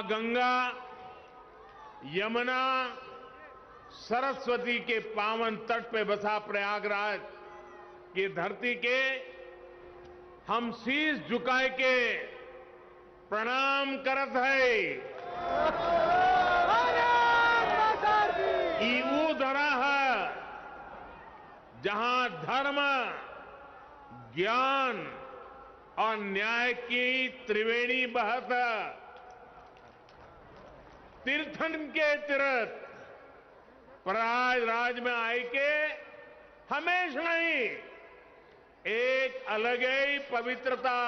मां गंगा, यमुना, सरस्वती के पावन तट पे बसा प्रयागराज की धरती के हम शीश झुकाए के प्रणाम करत है। ईऊ धरा है जहां धर्म, ज्ञान और न्याय की त्रिवेणी बहत। तीर्थन के तीर्थ प्रयागराज में आई के हमेशा ही एक अलग ही पवित्रता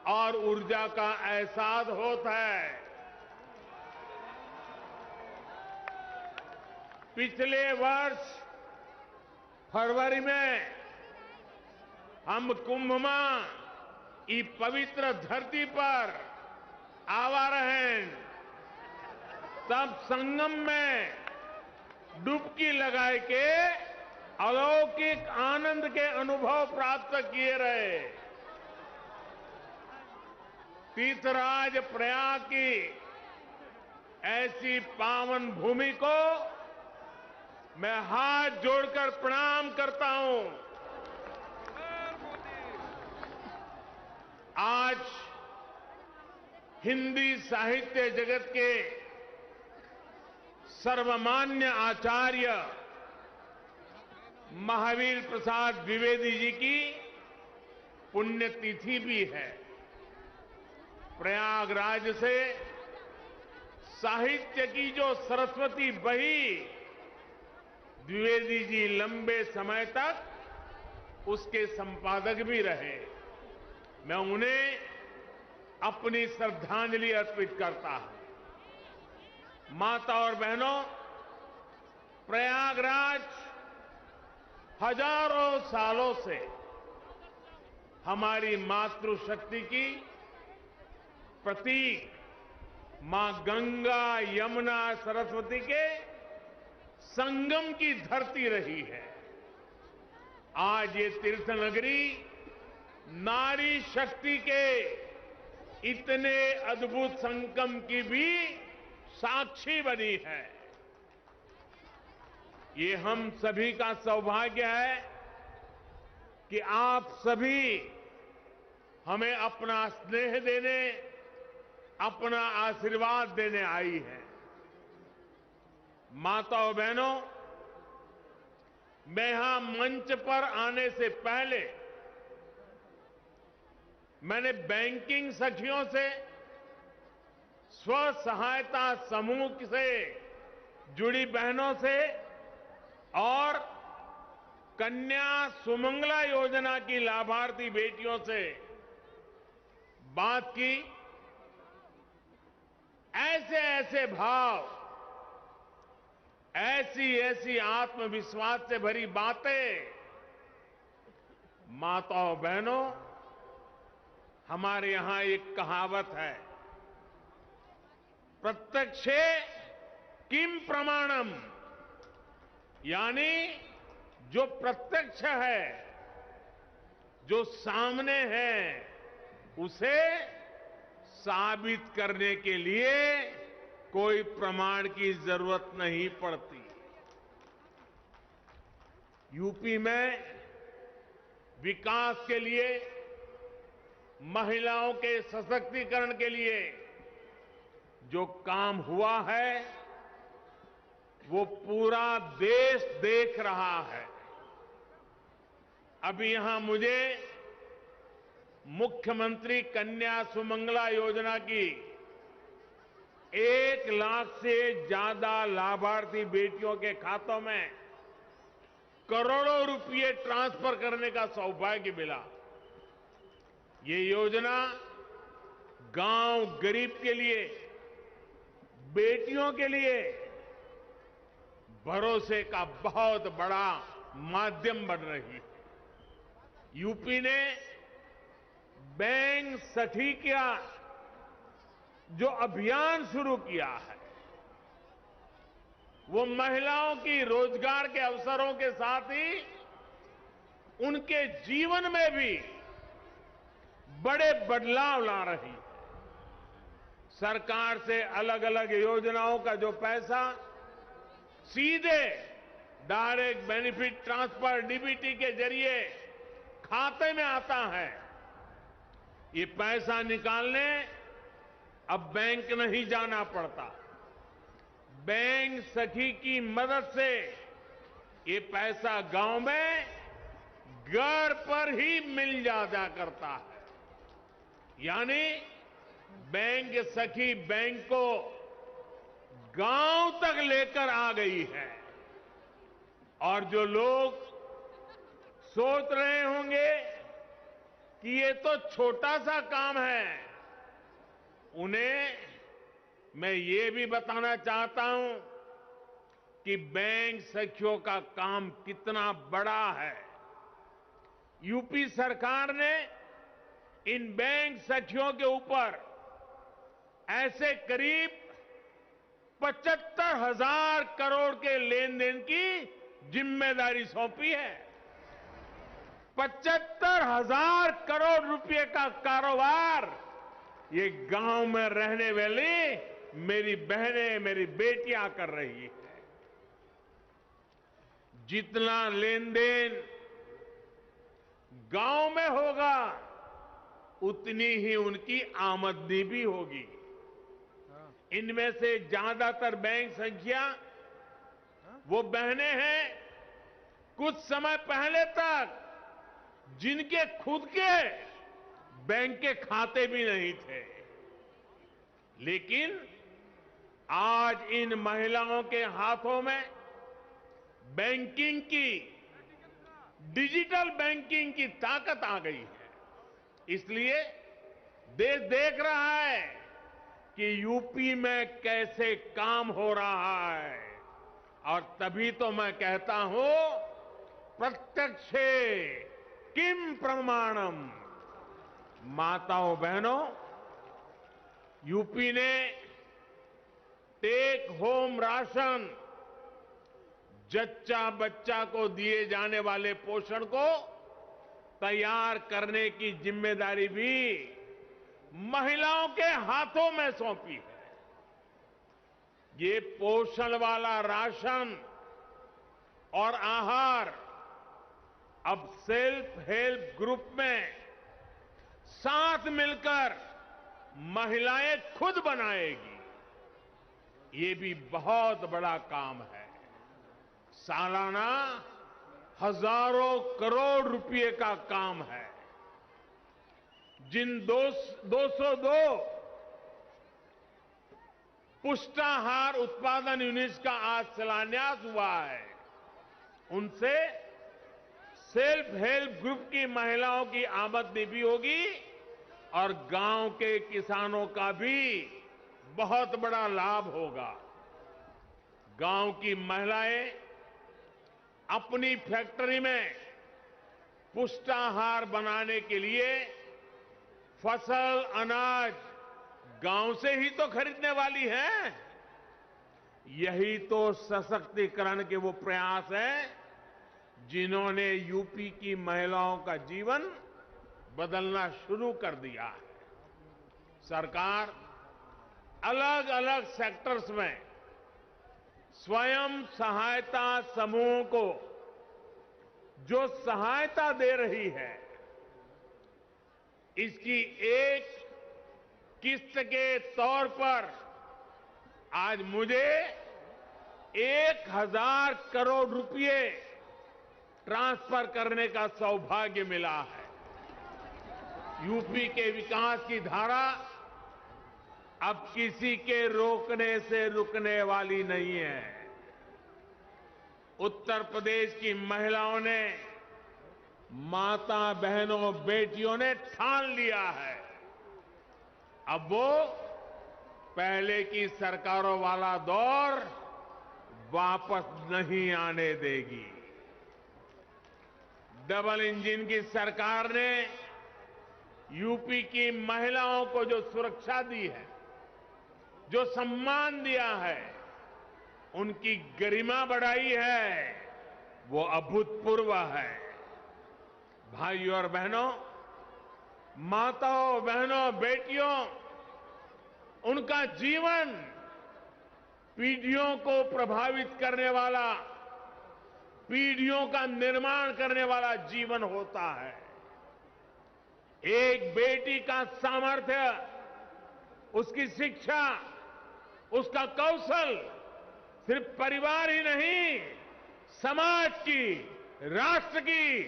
और ऊर्जा का एहसास होता है। पिछले वर्ष फरवरी में हम कुंभ मां ई पवित्र धरती पर आवा रहे, तब संगम में डुबकी लगाए के अलौकिक आनंद के अनुभव प्राप्त किए रहे। तीर्थराज प्रयाग की ऐसी पावन भूमि को मैं हाथ जोड़कर प्रणाम करता हूं। आज हिंदी साहित्य जगत के सर्वमान्य आचार्य महावीर प्रसाद द्विवेदी जी की पुण्यतिथि भी है। प्रयागराज से साहित्य की जो सरस्वती बही, द्विवेदी जी लंबे समय तक उसके संपादक भी रहे। मैं उन्हें अपनी श्रद्धांजलि अर्पित करता हूं। माता और बहनों, प्रयागराज हजारों सालों से हमारी मातृशक्ति की प्रतीक मां गंगा, यमुना, सरस्वती के संगम की धरती रही है। आज ये तीर्थ नगरी नारी शक्ति के इतने अद्भुत संगम की भी साक्षी बनी है। ये हम सभी का सौभाग्य है कि आप सभी हमें अपना स्नेह देने, अपना आशीर्वाद देने आई है। माताओं बहनों, मैं यहां मंच पर आने से पहले मैंने बैंकिंग सखियों से, स्व सहायता समूह से जुड़ी बहनों से और कन्या सुमंगला योजना की लाभार्थी बेटियों से बात की। ऐसे ऐसे भाव, ऐसी ऐसी आत्मविश्वास से भरी बातें, माताओं बहनों, हमारे यहां एक कहावत है, प्रत्यक्षे किम प्रमाणम, यानी जो प्रत्यक्ष है, जो सामने है, उसे साबित करने के लिए कोई प्रमाण की जरूरत नहीं पड़ती। यूपी में विकास के लिए, महिलाओं के सशक्तिकरण के लिए जो काम हुआ है वो पूरा देश देख रहा है। अभी यहां मुझे मुख्यमंत्री कन्या सुमंगला योजना की 1 लाख से ज्यादा लाभार्थी बेटियों के खातों में करोड़ों रुपए ट्रांसफर करने का सौभाग्य मिला। ये योजना गांव गरीब के लिए, बेटियों के लिए भरोसे का बहुत बड़ा माध्यम बन रही है। यूपी ने बैंक सखिया जो अभियान शुरू किया है, वो महिलाओं की रोजगार के अवसरों के साथ ही उनके जीवन में भी बड़े बदलाव ला रही है। सरकार से अलग अलग योजनाओं का जो पैसा सीधे डायरेक्ट बेनिफिट ट्रांसफर डीबीटी के जरिए खाते में आता है, ये पैसा निकालने अब बैंक नहीं जाना पड़ता। बैंक सखी की मदद से ये पैसा गांव में घर पर ही मिल जाया करता है। यानी बैंक सखी बैंक को गांव तक लेकर आ गई है। और जो लोग सोच रहे होंगे कि ये तो छोटा सा काम है, उन्हें मैं ये भी बताना चाहता हूं कि बैंक सखियों का काम कितना बड़ा है। यूपी सरकार ने इन बैंक सखियों के ऊपर ऐसे करीब 75,000 करोड़ के लेन देन की जिम्मेदारी सौंपी है। 75,000 करोड़ रुपए का कारोबार ये गांव में रहने वाली मेरी बहनें, मेरी बेटियां कर रही है। जितना लेन देन गांव में होगा, उतनी ही उनकी आमदनी भी होगी। इनमें से ज्यादातर बैंक संख्या वो बहनें हैं कुछ समय पहले तक जिनके खुद के बैंक के खाते भी नहीं थे, लेकिन आज इन महिलाओं के हाथों में बैंकिंग की, डिजिटल बैंकिंग की ताकत आ गई है। इसलिए देश देख रहा है कि यूपी में कैसे काम हो रहा है। और तभी तो मैं कहता हूं, प्रत्यक्षे किम प्रमाणम। माताओं बहनों, यूपी ने टेक होम राशन, जच्चा बच्चा को दिए जाने वाले पोषण को तैयार करने की जिम्मेदारी भी महिलाओं के हाथों में सौंपी है। ये पोषण वाला राशन और आहार अब सेल्फ हेल्प ग्रुप में साथ मिलकर महिलाएं खुद बनाएगी। ये भी बहुत बड़ा काम है। सालाना हजारों करोड़ रुपए का काम है। जिन 202 पुष्टाहार उत्पादन यूनिट्स का आज शिलान्यास हुआ है, उनसे सेल्फ हेल्प ग्रुप की महिलाओं की आमदनी भी होगी और गांव के किसानों का भी बहुत बड़ा लाभ होगा। गांव की महिलाएं अपनी फैक्ट्री में पुष्टाहार बनाने के लिए फसल, अनाज गांव से ही तो खरीदने वाली है। यही तो सशक्तिकरण के वो प्रयास हैं जिन्होंने यूपी की महिलाओं का जीवन बदलना शुरू कर दिया है। सरकार अलग अलग सेक्टर्स में स्वयं सहायता समूहों को जो सहायता दे रही है, इसकी एक किस्त के तौर पर आज मुझे 1,000 करोड़ रुपए ट्रांसफर करने का सौभाग्य मिला है। यूपी के विकास की धारा अब किसी के रोकने से रुकने वाली नहीं है। उत्तर प्रदेश की महिलाओं ने, माता बहनों, बेटियों ने ठान लिया है, अब वो पहले की सरकारों वाला दौर वापस नहीं आने देगी। डबल इंजन की सरकार ने यूपी की महिलाओं को जो सुरक्षा दी है, जो सम्मान दिया है, उनकी गरिमा बढ़ाई है, वो अभूतपूर्व है। भाइयों और बहनों, माताओं, बहनों, बेटियों, उनका जीवन पीढ़ियों को प्रभावित करने वाला, पीढ़ियों का निर्माण करने वाला जीवन होता है। एक बेटी का सामर्थ्य, उसकी शिक्षा, उसका कौशल सिर्फ परिवार ही नहीं, समाज की, राष्ट्र की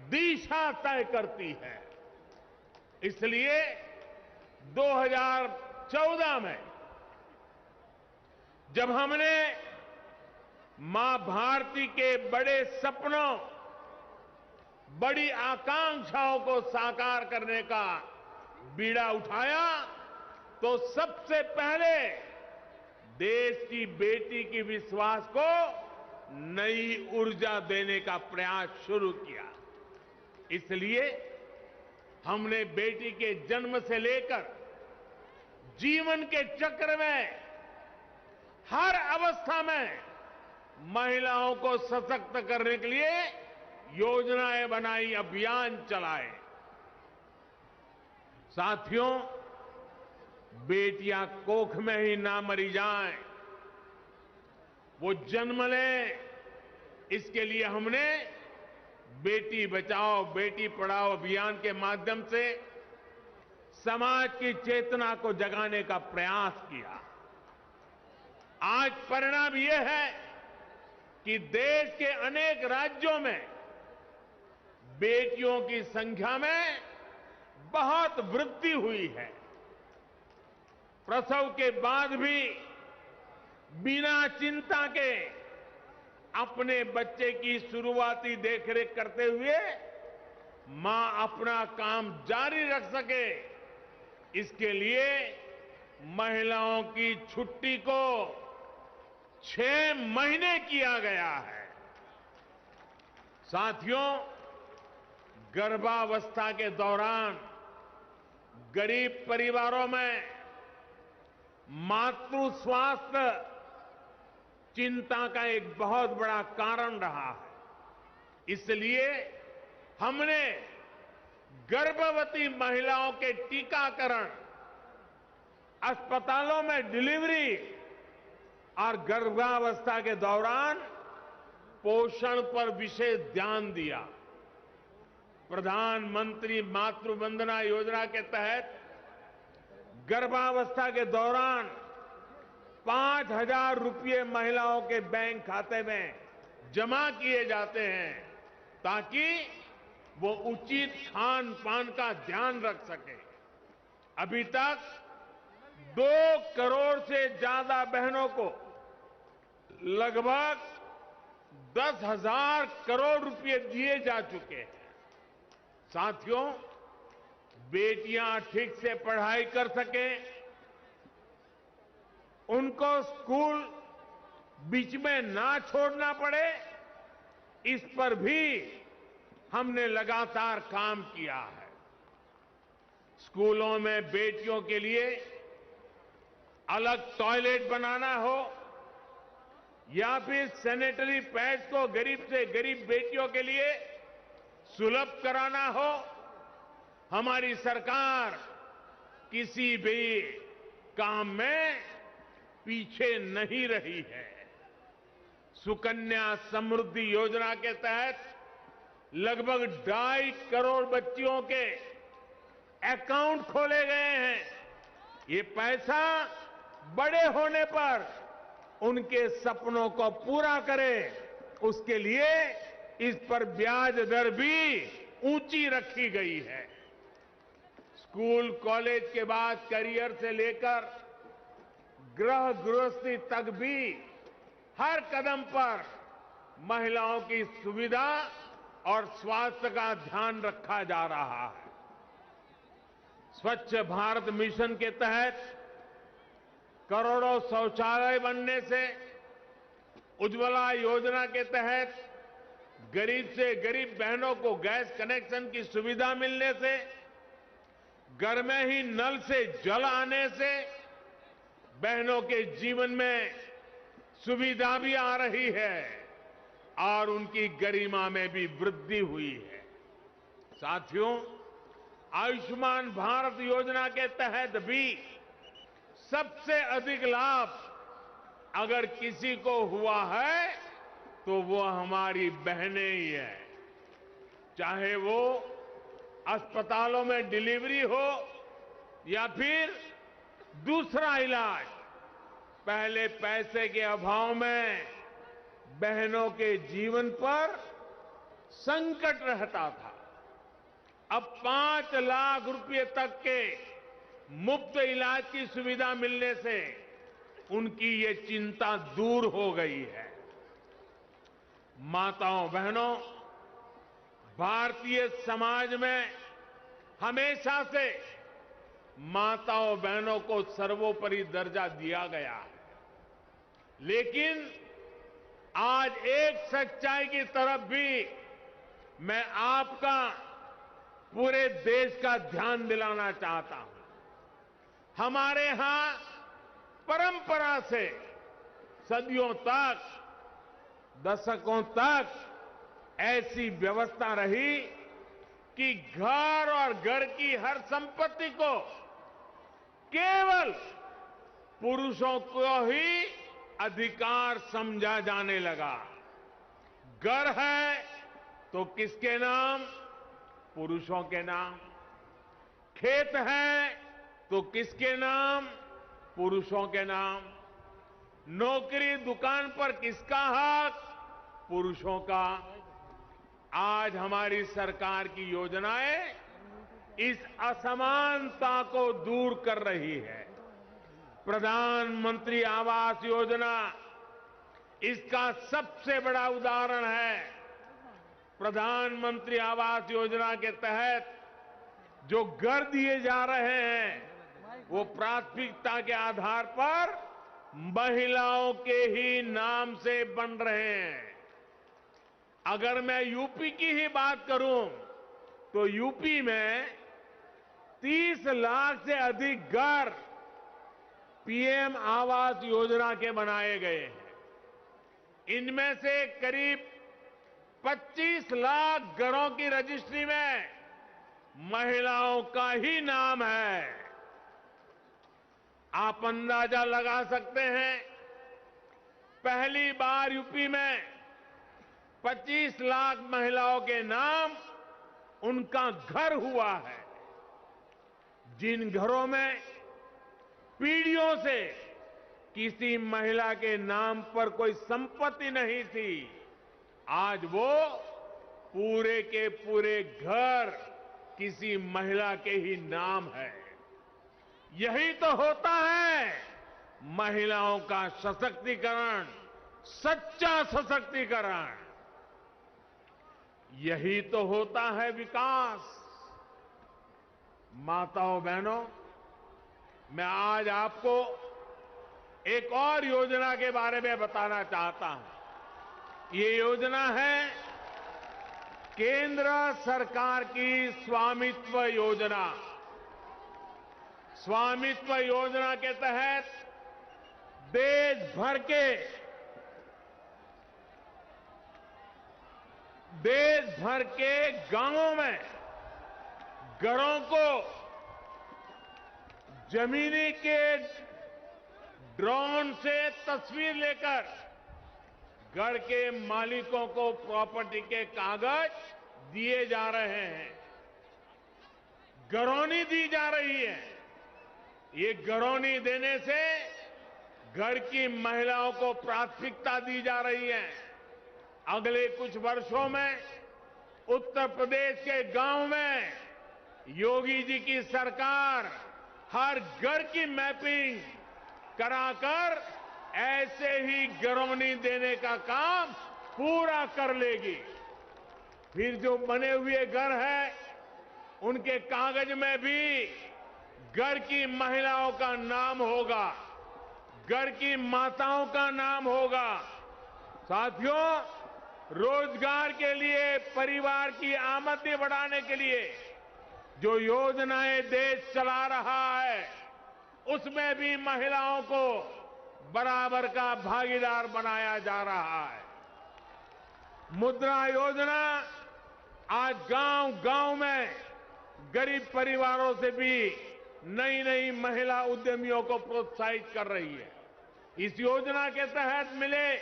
दिशा तय करती है। इसलिए 2014 में जब हमने मां भारती के बड़े सपनों, बड़ी आकांक्षाओं को साकार करने का बीड़ा उठाया, तो सबसे पहले देश की बेटी की विश्वास को नई ऊर्जा देने का प्रयास शुरू किया। इसलिए हमने बेटी के जन्म से लेकर जीवन के चक्र में हर अवस्था में महिलाओं को सशक्त करने के लिए योजनाएं बनाई, अभियान चलाए। साथियों, बेटियां कोख में ही ना मरी जाएं, वो जन्म लें, इसके लिए हमने बेटी बचाओ बेटी पढ़ाओ अभियान के माध्यम से समाज की चेतना को जगाने का प्रयास किया। आज परिणाम यह है कि देश के अनेक राज्यों में बेटियों की संख्या में बहुत वृद्धि हुई है। प्रसव के बाद भी बिना चिंता के अपने बच्चे की शुरुआती देखरेख करते हुए मां अपना काम जारी रख सके, इसके लिए महिलाओं की छुट्टी को 6 महीने किया गया है। साथियों, गर्भावस्था के दौरान गरीब परिवारों में मातृ स्वास्थ्य चिंता का एक बहुत बड़ा कारण रहा है। इसलिए हमने गर्भवती महिलाओं के टीकाकरण, अस्पतालों में डिलीवरी और गर्भावस्था के दौरान पोषण पर विशेष ध्यान दिया। प्रधानमंत्री मातृ वंदना योजना के तहत गर्भावस्था के दौरान 5,000 रुपये महिलाओं के बैंक खाते में जमा किए जाते हैं, ताकि वो उचित खान पान का ध्यान रख सके। अभी तक 2 करोड़ से ज्यादा बहनों को लगभग 10,000 करोड़ रुपए दिए जा चुके हैं। साथियों, बेटियां ठीक से पढ़ाई कर सकें, उनको स्कूल बीच में ना छोड़ना पड़े, इस पर भी हमने लगातार काम किया है। स्कूलों में बेटियों के लिए अलग टॉयलेट बनाना हो या फिर सैनिटरी पैड्स को गरीब से गरीब बेटियों के लिए सुलभ कराना हो, हमारी सरकार किसी भी काम में पीछे नहीं रही है। सुकन्या समृद्धि योजना के तहत लगभग 2.5 करोड़ बच्चियों के अकाउंट खोले गए हैं। ये पैसा बड़े होने पर उनके सपनों को पूरा करे, उसके लिए इस पर ब्याज दर भी ऊंची रखी गई है। स्कूल कॉलेज के बाद करियर से लेकर गृह गृहस्थी तक भी हर कदम पर महिलाओं की सुविधा और स्वास्थ्य का ध्यान रखा जा रहा है। स्वच्छ भारत मिशन के तहत करोड़ों शौचालय बनने से, उज्ज्वला योजना के तहत गरीब से गरीब बहनों को गैस कनेक्शन की सुविधा मिलने से, घर में ही नल से जल आने से बहनों के जीवन में सुविधा भी आ रही है और उनकी गरिमा में भी वृद्धि हुई है। साथियों, आयुष्मान भारत योजना के तहत भी सबसे अधिक लाभ अगर किसी को हुआ है तो वो हमारी बहनें ही है। चाहे वो अस्पतालों में डिलीवरी हो या फिर दूसरा इलाज, पहले पैसे के अभाव में बहनों के जीवन पर संकट रहता था। अब 5 लाख रुपए तक के मुफ्त इलाज की सुविधा मिलने से उनकी ये चिंता दूर हो गई है। माताओं बहनों, भारतीय समाज में हमेशा से माताओं बहनों को सर्वोपरि दर्जा दिया गया है, लेकिन आज एक सच्चाई की तरफ भी मैं आपका, पूरे देश का ध्यान दिलाना चाहता हूं। हमारे यहां परंपरा से सदियों तक, दशकों तक ऐसी व्यवस्था रही कि घर और घर की हर संपत्ति को केवल पुरुषों को ही अधिकार समझा जाने लगा। घर है तो किसके नाम? पुरुषों के नाम। खेत है तो किसके नाम? पुरुषों के नाम। नौकरी दुकान पर किसका हक? पुरुषों का। आज हमारी सरकार की योजनाएं इस असमानता को दूर कर रही है। प्रधानमंत्री आवास योजना इसका सबसे बड़ा उदाहरण है। प्रधानमंत्री आवास योजना के तहत जो घर दिए जा रहे हैं वो प्राथमिकता के आधार पर महिलाओं के ही नाम से बन रहे हैं। अगर मैं यूपी की ही बात करूं तो यूपी में 30 लाख से अधिक घर पीएम आवास योजना के बनाए गए हैं। इनमें से करीब 25 लाख घरों की रजिस्ट्री में महिलाओं का ही नाम है। आप अंदाजा लगा सकते हैं, पहली बार यूपी में 25 लाख महिलाओं के नाम उनका घर हुआ है। जिन घरों में पीढ़ियों से किसी महिला के नाम पर कोई संपत्ति नहीं थी, आज वो पूरे के पूरे घर किसी महिला के ही नाम है। यही तो होता है महिलाओं का सशक्तिकरण, सच्चा सशक्तिकरण। यही तो होता है विकास। माताओं बहनों, मैं आज आपको एक और योजना के बारे में बताना चाहता हूं। ये योजना है केंद्र सरकार की स्वामित्व योजना। स्वामित्व योजना के तहत देश भर के गांवों में घरों को जमीनी के ड्रोन से तस्वीर लेकर घर के मालिकों को प्रॉपर्टी के कागज दिए जा रहे हैं। घरौनी दी जा रही है। ये घरौनी देने से घर की महिलाओं को प्राथमिकता दी जा रही है। अगले कुछ वर्षों में उत्तर प्रदेश के गांव में योगी जी की सरकार हर घर की मैपिंग कराकर ऐसे ही घरौनी देने का काम पूरा कर लेगी। फिर जो बने हुए घर हैं, उनके कागज में भी घर की महिलाओं का नाम होगा, घर की माताओं का नाम होगा। साथियों, रोजगार के लिए, परिवार की आमदनी बढ़ाने के लिए जो योजनाएं देश चला रहा है, उसमें भी महिलाओं को बराबर का भागीदार बनाया जा रहा है। मुद्रा योजना आज गांव-गांव में गरीब परिवारों से भी नई नई महिला उद्यमियों को प्रोत्साहित कर रही है। इस योजना के तहत मिले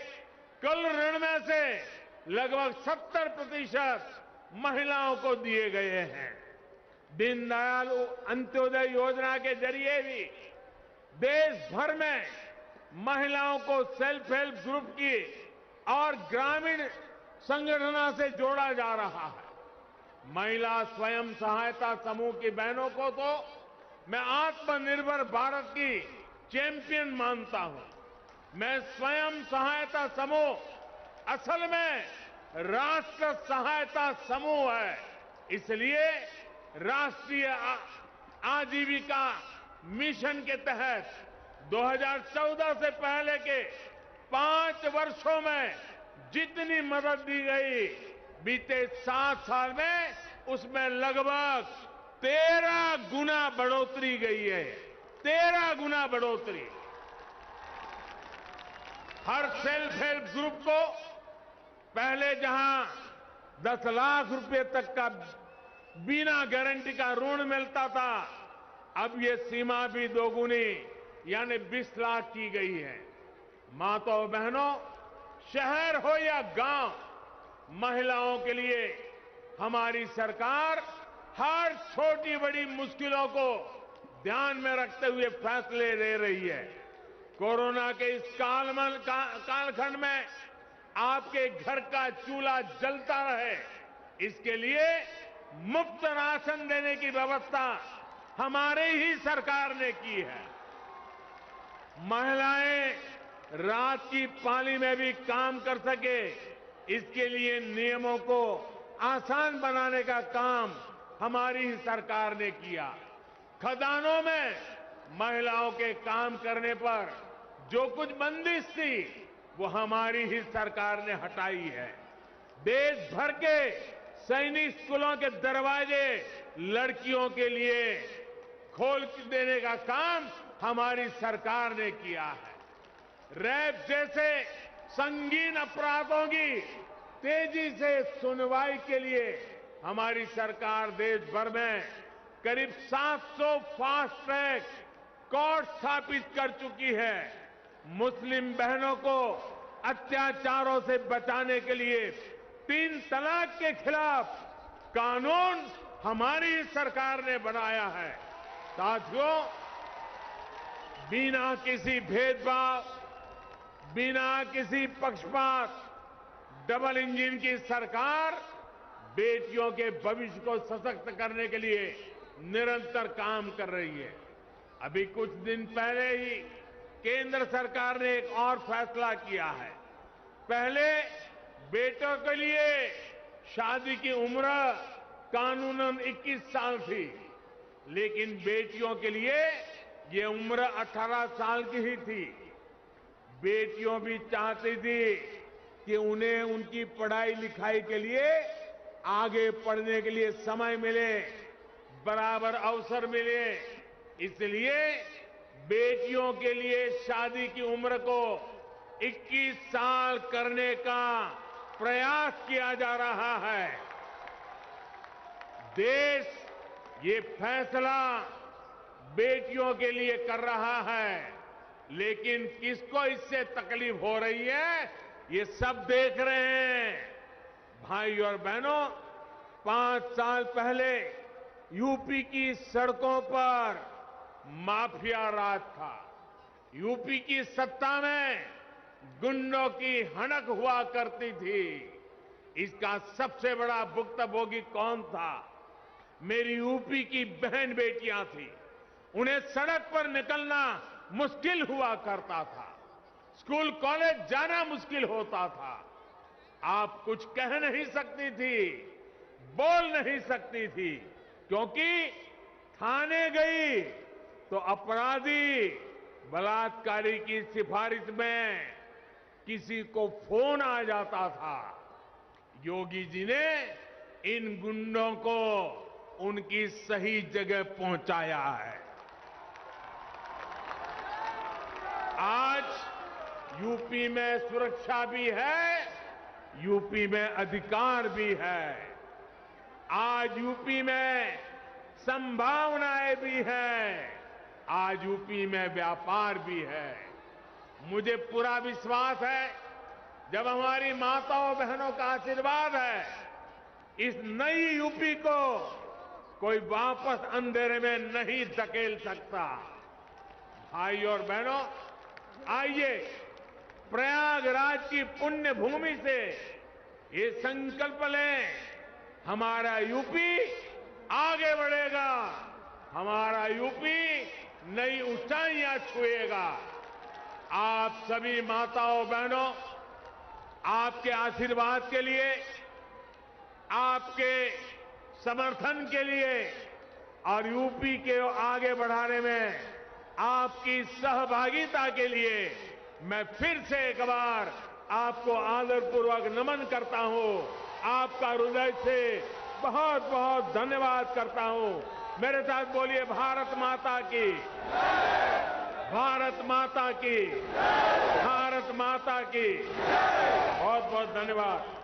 कुल ऋण में से लगभग 70% महिलाओं को दिए गए हैं। दीनदयाल अंत्योदय योजना के जरिए भी देश भर में महिलाओं को सेल्फ हेल्प ग्रुप की और ग्रामीण संगठनों से जोड़ा जा रहा है। महिला स्वयं सहायता समूह की बहनों को तो मैं आत्मनिर्भर भारत की चैंपियन मानता हूं। मैं स्वयं सहायता समूह असल में राष्ट्र सहायता समूह है। इसलिए राष्ट्रीय आजीविका मिशन के तहत 2014 से पहले के 5 वर्षों में जितनी मदद दी गई, बीते 7 साल में उसमें लगभग 13 गुना बढ़ोतरी गई है। 13 गुना बढ़ोतरी। हर सेल्फ हेल्प ग्रुप को पहले जहां 10 लाख रुपए तक का बिना गारंटी का ऋण मिलता था, अब ये सीमा भी दोगुनी यानी 20 लाख की गई है। माताओं बहनों, शहर हो या गांव, महिलाओं के लिए हमारी सरकार हर छोटी बड़ी मुश्किलों को ध्यान में रखते हुए फैसले ले रही है। कोरोना के इस कालखंड में आपके घर का चूल्हा जलता रहे, इसके लिए मुफ्त राशन देने की व्यवस्था हमारे ही सरकार ने की है। महिलाएं रात की पाली में भी काम कर सके, इसके लिए नियमों को आसान बनाने का काम हमारी ही सरकार ने किया। खदानों में महिलाओं के काम करने पर जो कुछ बंदिश थी, वो हमारी ही सरकार ने हटाई है। देश भर के सैनिक स्कूलों के दरवाजे लड़कियों के लिए खोल देने का काम हमारी सरकार ने किया है। रेप जैसे संगीन अपराधों की तेजी से सुनवाई के लिए हमारी सरकार देश भर में करीब 700 फास्ट ट्रैक कोर्ट स्थापित कर चुकी है। मुस्लिम बहनों को अत्याचारों से बचाने के लिए 3 तलाक के खिलाफ कानून हमारी सरकार ने बनाया है। साथियों, बिना किसी भेदभाव, बिना किसी पक्षपात, डबल इंजन की सरकार बेटियों के भविष्य को सशक्त करने के लिए निरंतर काम कर रही है। अभी कुछ दिन पहले ही केंद्र सरकार ने एक और फैसला किया है। पहले बेटों के लिए शादी की उम्र कानूनन 21 साल थी, लेकिन बेटियों के लिए ये उम्र 18 साल की ही थी। बेटियों भी चाहती थी कि उन्हें उनकी पढ़ाई लिखाई के लिए, आगे पढ़ने के लिए समय मिले, बराबर अवसर मिले। इसलिए बेटियों के लिए शादी की उम्र को 21 साल करने का प्रयास किया जा रहा है। देश ये फैसला बेटियों के लिए कर रहा है, लेकिन किसको इससे तकलीफ हो रही है, ये सब देख रहे हैं। भाई और बहनों, 5 साल पहले यूपी की सड़कों पर माफिया राज था। यूपी की सत्ता में गुंडों की हनक हुआ करती थी। इसका सबसे बड़ा भुक्तभोगी कौन था? मेरी यूपी की बहन बेटियां थी। उन्हें सड़क पर निकलना मुश्किल हुआ करता था, स्कूल कॉलेज जाना मुश्किल होता था। आप कुछ कह नहीं सकती थी, बोल नहीं सकती थी, क्योंकि थाने गई तो अपराधी बलात्कारी की सिफारिश में किसी को फोन आ जाता था। योगी जी ने इन गुंडों को उनकी सही जगह पहुंचाया है। आज यूपी में सुरक्षा भी है, यूपी में अधिकार भी है। आज यूपी में संभावनाएं भी हैं, आज यूपी में व्यापार भी है। मुझे पूरा विश्वास है, जब हमारी माताओं बहनों का आशीर्वाद है, इस नई यूपी को कोई वापस अंधेरे में नहीं धकेल सकता। भाई और बहनों, आइए प्रयागराज की पुण्य भूमि से ये संकल्प लें, हमारा यूपी आगे बढ़ेगा, हमारा यूपी नई ऊंचाइयां छुएगा। आप सभी माताओं बहनों, आपके आशीर्वाद के लिए, आपके समर्थन के लिए और यूपी के आगे बढ़ाने में आपकी सहभागिता के लिए मैं फिर से एक बार आपको आदरपूर्वक नमन करता हूं। आपका हृदय से बहुत बहुत धन्यवाद करता हूं। मेरे साथ बोलिए, भारत माता की, भारत माता की, भारत माता की। बहुत बहुत धन्यवाद।